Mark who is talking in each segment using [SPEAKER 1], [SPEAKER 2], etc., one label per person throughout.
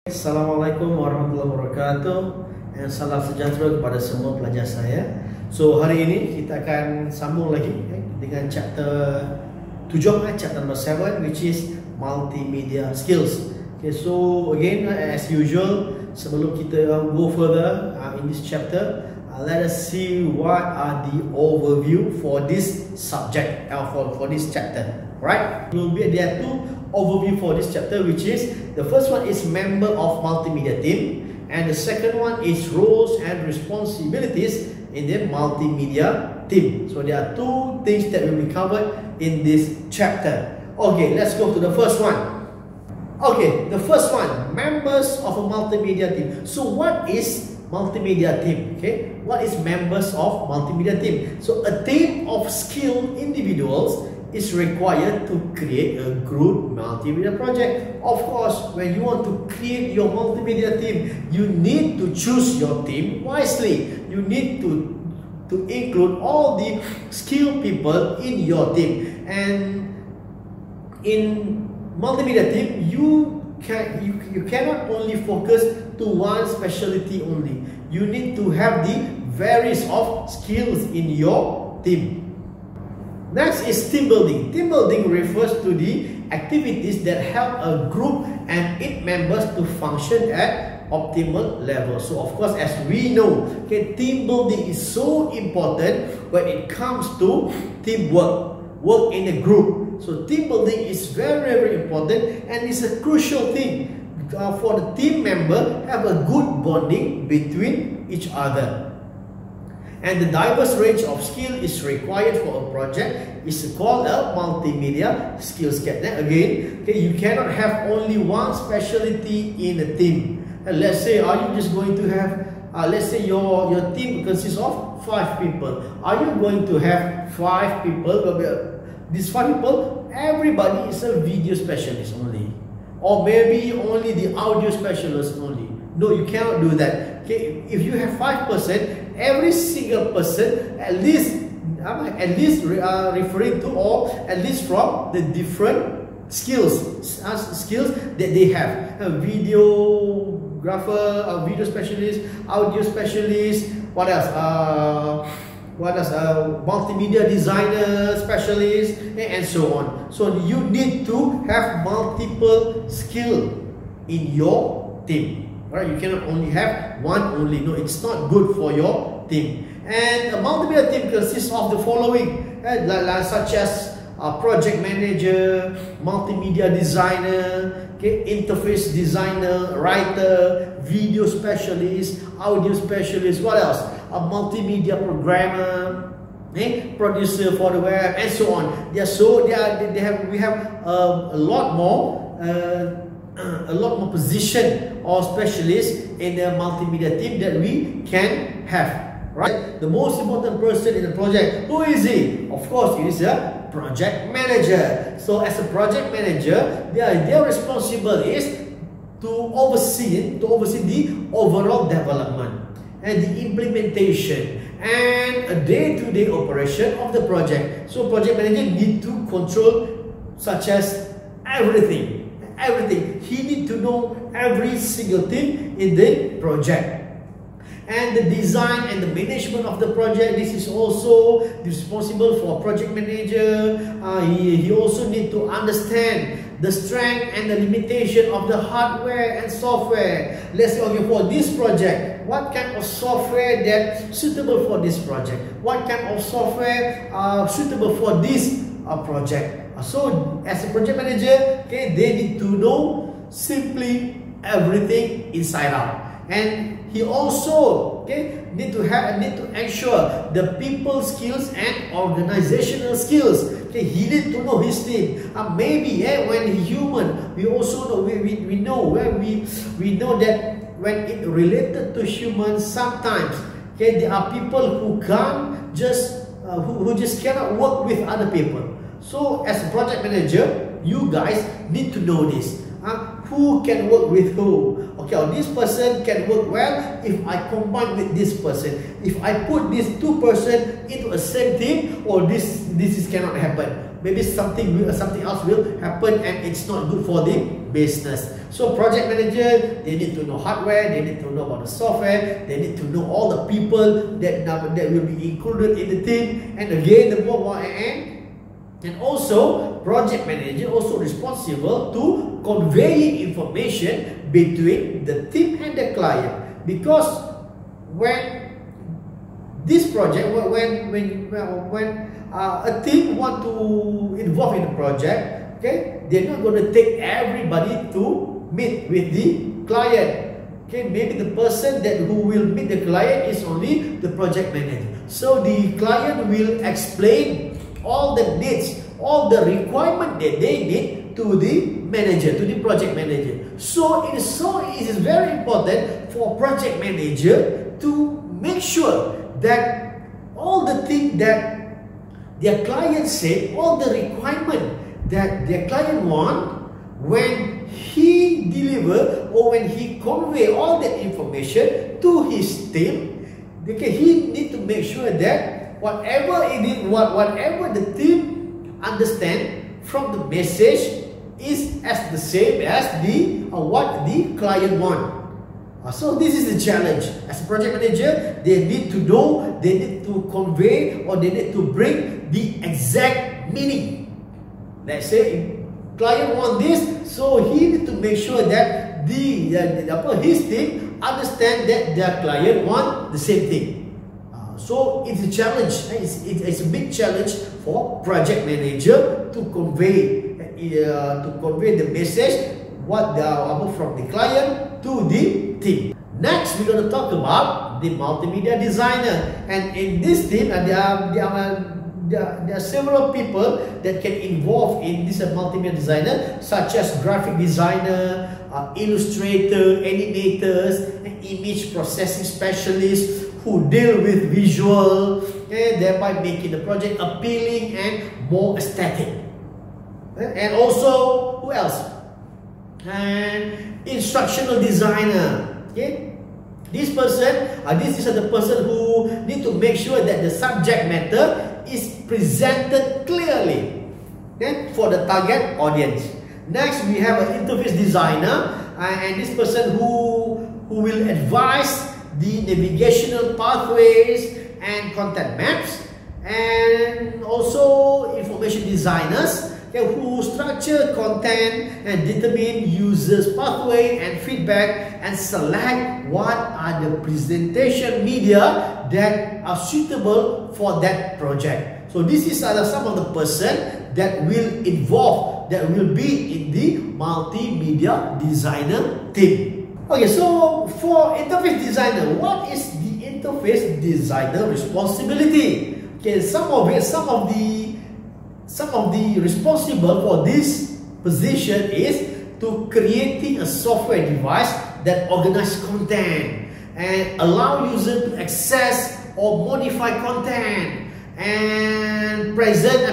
[SPEAKER 1] Assalamualaikum warahmatullahi wabarakatuh dan salam sejahtera kepada semua pelajar saya. So hari ini kita akan sambung lagi dengan chapter 7, chapter number 7, which is multimedia skills. Okay, so again as usual, sebelum kita go further in this chapter, let us see what are the overview for this subject for this chapter. Right? There are two overview for this chapter, which is the first one is member of multimedia team, and the second one is roles and responsibilities in the multimedia team. So there are two things that will be covered in this chapter. Okay, let's go to the first one. Okay, the first one, members of a multimedia team. So what is multimedia team? Okay, what is members of multimedia team? So a team of skilled individuals is required to create a good multimedia project. Of course, when you want to create your multimedia team, you need to choose your team wisely. You need to include all the skilled people in your team. And in multimedia team, you cannot only focus to one specialty only. You need to have the various of skills in your team. Next is team building. Team building refers to the activities that help a group and its members to function at optimal level. So of course, as we know, okay, team building is so important when it comes to teamwork, work in a group. So team building is very important, and it's a crucial thing for the team member have a good bonding between each other. And the diverse range of skill is required for a project is called a multimedia skills set. Again, okay, you cannot have only one specialty in a team. And let's say, are you just going to have, let's say your team consists of 5 people. Are you going to have 5 people? These 5 people, everybody is a video specialist only. Or maybe only the audio specialist only. No, you cannot do that. Okay, if you have 5%, every single person at least referring to, or at least from the different skills that they have. A videographer, a video specialist, audio specialist, what else? Multimedia designer specialist, and so on. So you need to have multiple skill in your team. Right? You cannot only have one only. No, it's not good for your team. And a multimedia team consists of the following, such as a project manager, multimedia designer, okay, interface designer, writer, video specialist, audio specialist. What else? A multimedia programmer, producer for the web, and so on. We have a lot more position or specialists in the multimedia team that we can have. Right? The most important person in the project, who is he? Of course, it is a project manager. So as a project manager, their responsible is to oversee the overall development and the implementation and a day-to-day operation of the project. So project manager need to control such as everything. He need to know every single thing in the project. And the design and the management of the project, this is also responsible for project manager. He also need to understand the strength and the limitation of the hardware and software. Let's say, okay, for this project, what kind of software that's suitable for this project? What kind of software suitable for this project? So as a project manager, okay, they need to know simply everything inside out. And he also, okay, need to ensure the people skills and organizational skills. Okay, he need to know his team. Maybe when he's human, we also know we know that when it related to humans, sometimes, okay, there are people who can't just who just cannot work with other people. So as a project manager, you guys need to know this. Who can work with who? okay, or this person can work well if I combine with this person. If I put these two person into a same team, or this cannot happen. Maybe something else will happen and it's not good for the business. So project manager, they need to know hardware, they need to know about the software, they need to know all the people that will be included in the team. And again, the more and also project manager also responsible to conveying information between the team and the client. Because when this project, when a team want to involve in the project, okay, they're not going to take everybody to meet with the client. Okay, maybe the person who will meet the client is only the project manager. So the client will explain all the needs, all the requirement that they need to the manager, to the project manager. So it is very important for project manager to make sure that all the things that their client said, all the requirement that their client want, when he deliver or when he convey all that information to his team, okay, he need to make sure that whatever the team understand from the message is as the same as what the client want. So this is the challenge. As a project manager, they need to know, they need to convey, or they need to bring the exact meaning. Let's say client want this, so he need to make sure that his team understand that their client want the same thing. So it's a challenge. It's a big challenge for project manager to convey the message from the client to the team. Next, we're going to talk about the multimedia designer, and in this team, there are several people that can involve in this multimedia designer, such as graphic designer, illustrator, animators, and image processing specialists who deal with visual, thereby making the project appealing and more aesthetic. And also, who else? And instructional designer. Okay, this is the person who need to make sure that the subject matter is presented clearly, okay, for the target audience. Next, we have an interface designer, and this person who will advise the navigational pathways and content maps, and also information designers, who structure content and determine users' pathway and feedback, and select what are the presentation media that are suitable for that project. So this is some of the person that will be in the multimedia designer team. Okay, so for interface designer, what is the interface designer responsibility? Okay, some of the responsible for this position is to creating a software device that organizes content and allow user to access or modify content and present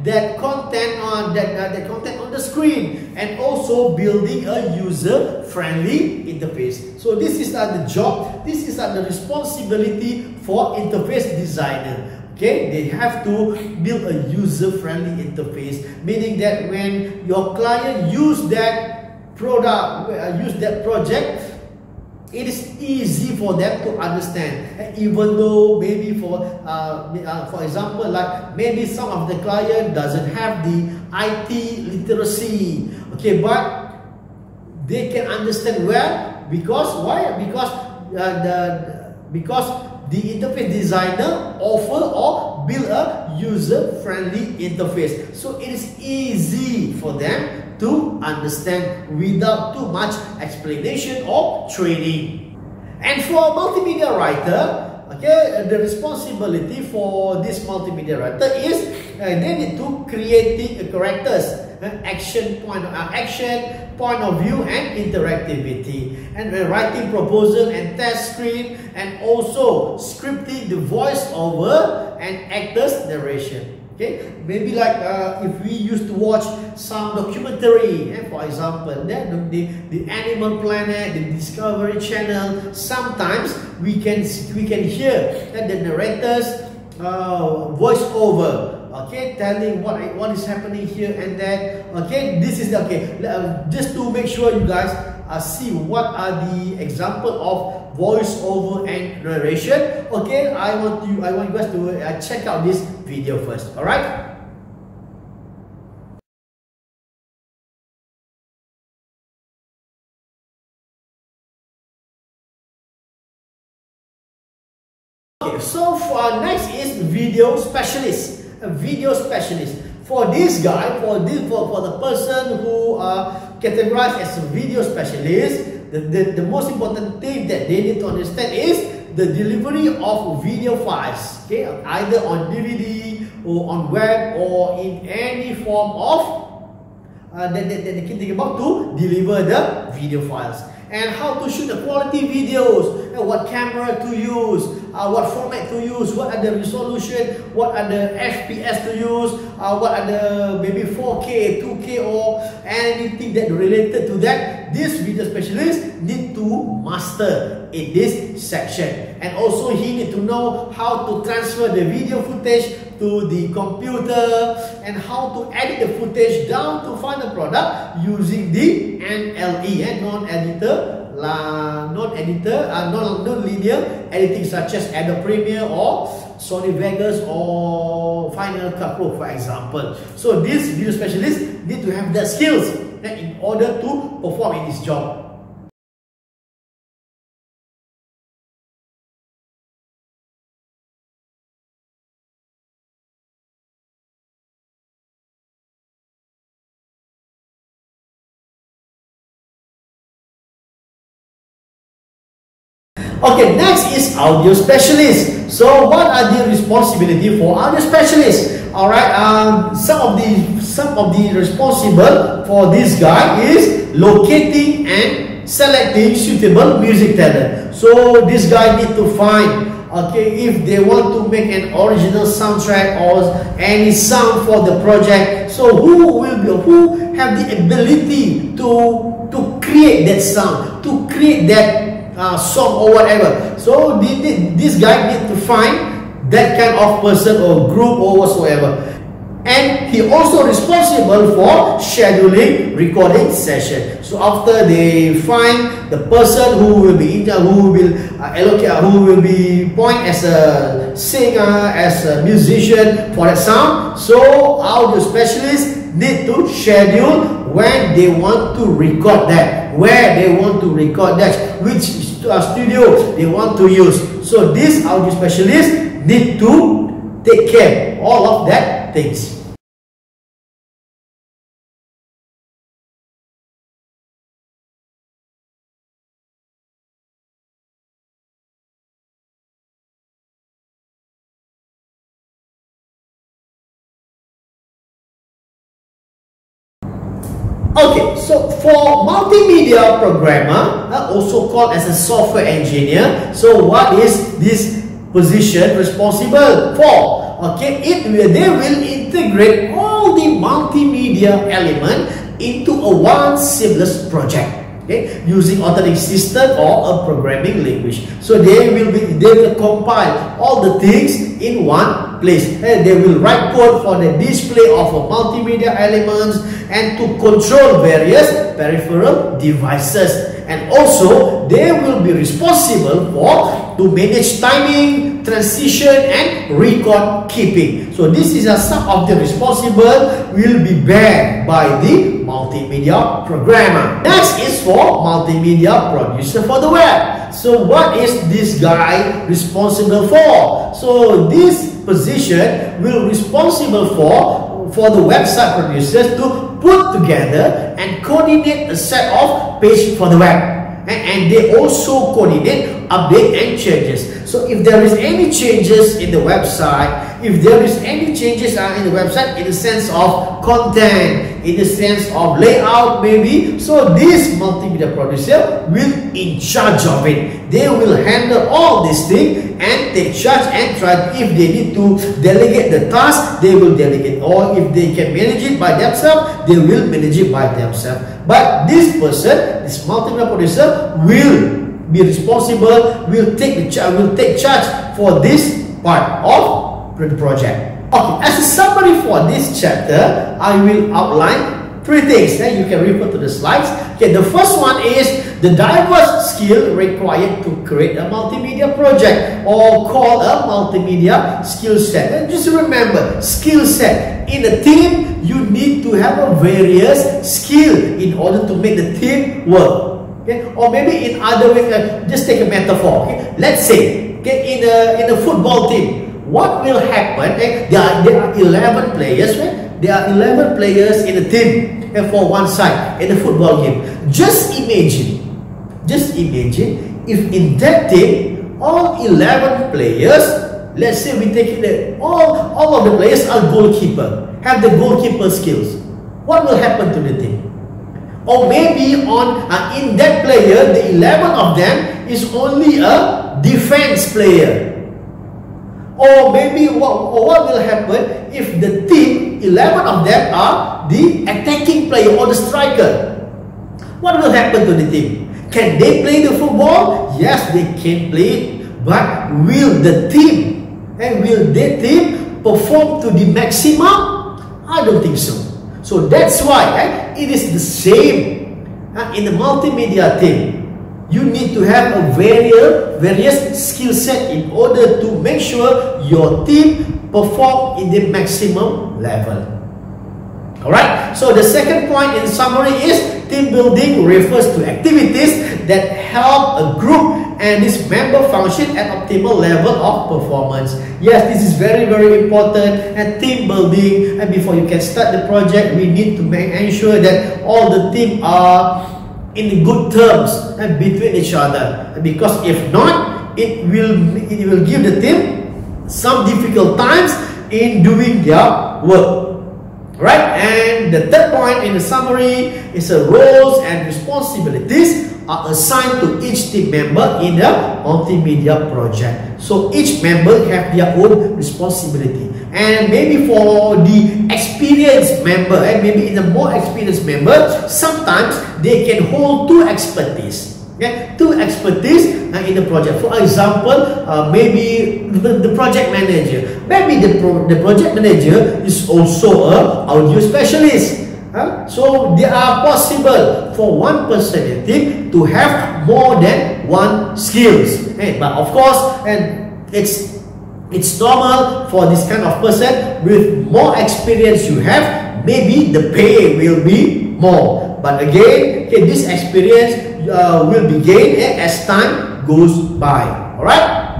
[SPEAKER 1] that content on the screen, and also building a user-friendly interface. So this is the job. This is the responsibility for interface designer. Okay, they have to build a user-friendly interface, meaning that when your client use that project, it is easy for them to understand. Even though maybe for example, like maybe some of the client doesn't have the IT literacy, okay, but they can understand well. Because why? Because the interface designer offer or build a user-friendly interface. So it is easy for them to understand without too much explanation or training. And for multimedia writer, okay, the responsibility for this multimedia writer is they need to creating characters, action point of view, and interactivity, and writing proposal and test script, and also scripting the voiceover and actors narration. Okay, maybe like if we used to watch some documentary, for example, the Animal Planet, the Discovery Channel. Sometimes we can hear the narrators voice over. Okay, telling what is happening here and there. Okay, this is just to make sure you guys see what are the example of voice over and narration. Okay, I want you guys to check out this video first. All right. Okay, so for next is video specialist. A video specialist. For this guy, for the person who are categorized as a video specialist, the most important thing that they need to understand is the delivery of video files. Okay, either on DVD or on web or in any form of that they can think about to deliver the video files. And how to shoot the quality videos, and what camera to use, what format to use, what are the resolution, what are the FPS to use, what are the maybe 4K, 2K or anything that related to that. This video specialist need to master in this section. And also he need to know how to transfer the video footage to the computer and how to edit the footage down to final product using the NLE, non-linear editing, such as Adobe Premiere or Sony Vegas or Final Cut Pro, for example. So this video specialist need to have the skills in order to perform in this job. Okay, next is audio specialist. So what are the responsibility for audio specialist? All right, some of the responsible for this guy is locating and selecting suitable music talent. So this guy need to find, okay, if they want to make an original soundtrack or any sound for the project. So who have the ability to create that sound, to create that song or whatever. So this guy need to find that kind of person or group or whatsoever. And he also responsible for scheduling recording session. So after they find the person who will be who will be point as a singer, as a musician for that sound. So audio specialists need to schedule when they want to record that, where they want to record that, which studio they want to use. So this audio specialist need to take care of all of that things. Okay, so for multimedia programmer, also called as a software engineer, so what is this position responsible for? Okay, they will integrate all the multimedia element into one seamless project. Okay, using operating system or a programming language. So they will compile all the things in one place. And they will write code for the display of multimedia elements and to control various peripheral devices. And also they will be responsible to manage timing, transition and record keeping. So this is some of the responsible will be bared by the multimedia programmer. Next is for multimedia producer for the web. So what is this guy responsible for? So this position will responsible for the website producers to put together and coordinate a set of page for the web. And they also coordinate update and changes. So if there is any changes in the website, if there is any changes in the website in the sense of content, in the sense of layout maybe, so this multimedia producer will in charge of it. They will handle all these things and take charge and try. If they need to delegate the task, they will delegate, or if they can manage it by themselves, they will manage it by themselves. But this person, this multimedia producer, will be responsible, will take charge for this part of the project. Okay, as a summary for this chapter, I will outline 3 things. You can refer to the slides. Okay, the first one is the diverse skill required to create a multimedia project, or called a multimedia skill set. And just remember, skill set. In a team, you need to have a various skill in order to make the team work. Okay? Or maybe in other way, just take a metaphor. Okay? Let's say, okay, in a football team, what will happen? Okay? There are 11 players. Right? There are 11 players in a team, okay, for one side in a football game. Just imagine if in that team, all 11 players, let's say we take it that all of the players are goalkeeper, have the goalkeeper skills. What will happen to the team? Or maybe in that player, the 11 of them is only a defense player. Or maybe what will happen if the team, 11 of them are the attacking player or the striker? What will happen to the team? Can they play the football? Yes, they can play it. But will the team, will their team perform to the maximum? I don't think so. So that's why it is the same in the multimedia team. You need to have a various skill set in order to make sure your team perform in the maximum level. Alright, so the second point in summary is team building refers to activities that help a group and its member function at optimal level of performance. Yes, this is very important. And team building, and before you can start the project, we need to ensure that all the team are in good terms and between each other. Because if not, it will give the team some difficult times in doing their work. Right? And the third point in the summary is the roles and responsibilities are assigned to each team member in a multimedia project. So each member have their own responsibility. And maybe for the experienced member, and maybe in the more experienced member, sometimes they can hold 2 expertise. Okay? 2 expertise in the project. For example, maybe the project manager. Maybe the project manager is also an audio specialist. So there are possible for one person in team to have more than 1 skills. But of course, and it's normal for this kind of person. With more experience you have, maybe the pay will be more. But again, this experience will be gained as time goes by. Alright?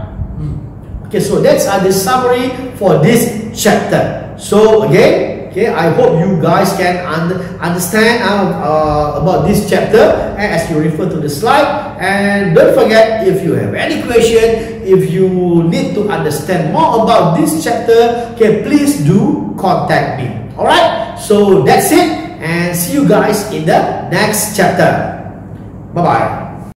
[SPEAKER 1] Okay, so that's the summary for this chapter. So again, I hope you guys can understand about this chapter as you refer to the slide. And don't forget, if you have any question, if you need to understand more about this chapter, please do contact me. Alright, so that's it, and see you guys in the next chapter. Bye bye.